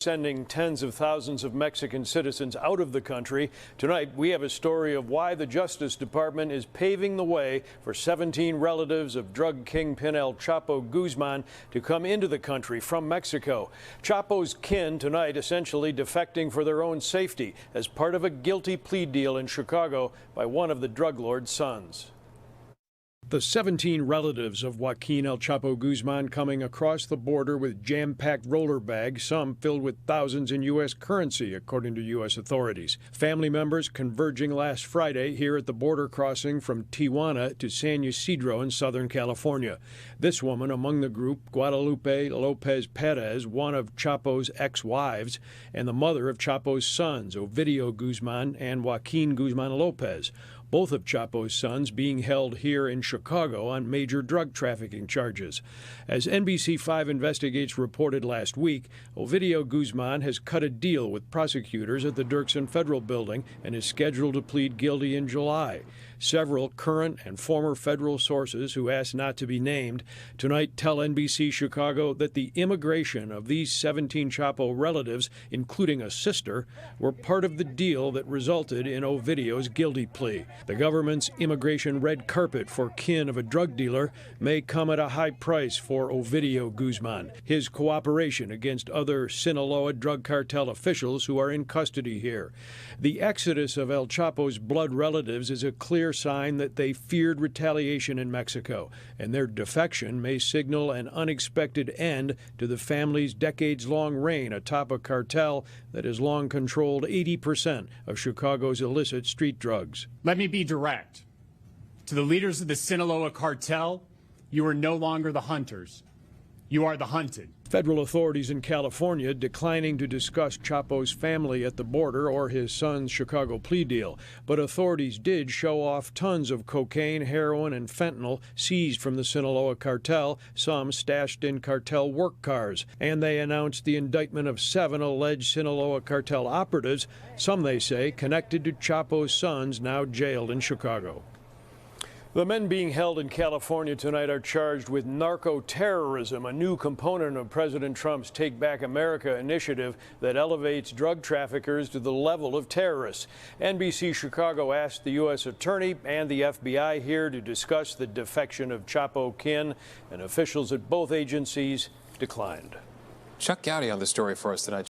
Sending tens of thousands of Mexican citizens out of the country. Tonight, we have a story of why the Justice Department is paving the way for 17 relatives of drug kingpin El Chapo Guzman to come into the country from Mexico. Chapo's kin tonight essentially defecting for their own safety as part of a guilty plea deal in Chicago by one of the drug lord's sons. The 17 relatives of Joaquin El Chapo Guzman coming across the border with jam-packed roller bags, some filled with thousands in U.S. currency, according to U.S. authorities. Family members converging last Friday here at the border crossing from Tijuana to San Ysidro in Southern California. This woman among the group, Guadalupe Lopez Perez, one of Chapo's ex-wives, and the mother of Chapo's sons, Ovidio Guzman and Joaquin Guzman Lopez. Both of Chapo's sons being held here in Chicago on major drug trafficking charges. As NBC5 Investigates reported last week, Ovidio Guzman has cut a deal with prosecutors at the Dirksen Federal Building and is scheduled to plead guilty in July. Several current and former federal sources who asked not to be named tonight tell NBC Chicago that the immigration of these 17 Chapo relatives, including a sister, were part of the deal that resulted in Ovidio's guilty plea. The government's immigration red carpet for kin of a drug dealer may come at a high price for Ovidio Guzman. His cooperation against other Sinaloa drug cartel officials who are in custody here. The exodus of El Chapo's blood relatives is a clear sign that they feared retaliation in Mexico, and their defection may signal an unexpected end to the family's decades-long reign atop a cartel that has long controlled 80% of Chicago's illicit street drugs. Let me be direct. To the leaders of the Sinaloa Cartel, you are no longer the hunters. You are the hunted. Federal authorities in California declining to discuss Chapo's family at the border or his son's Chicago plea deal. But authorities did show off tons of cocaine, heroin, and fentanyl seized from the Sinaloa Cartel, some stashed in cartel work cars. And they announced the indictment of 7 alleged Sinaloa Cartel operatives, some, they say, connected to Chapo's sons now jailed in Chicago. The men being held in California tonight are charged with narco-terrorism, a new component of President Trump's Take Back America initiative that elevates drug traffickers to the level of terrorists. NBC Chicago asked the U.S. Attorney and the FBI here to discuss the defection of Chapo kin, and officials at both agencies declined. Chuck Gowdy on the story for us tonight.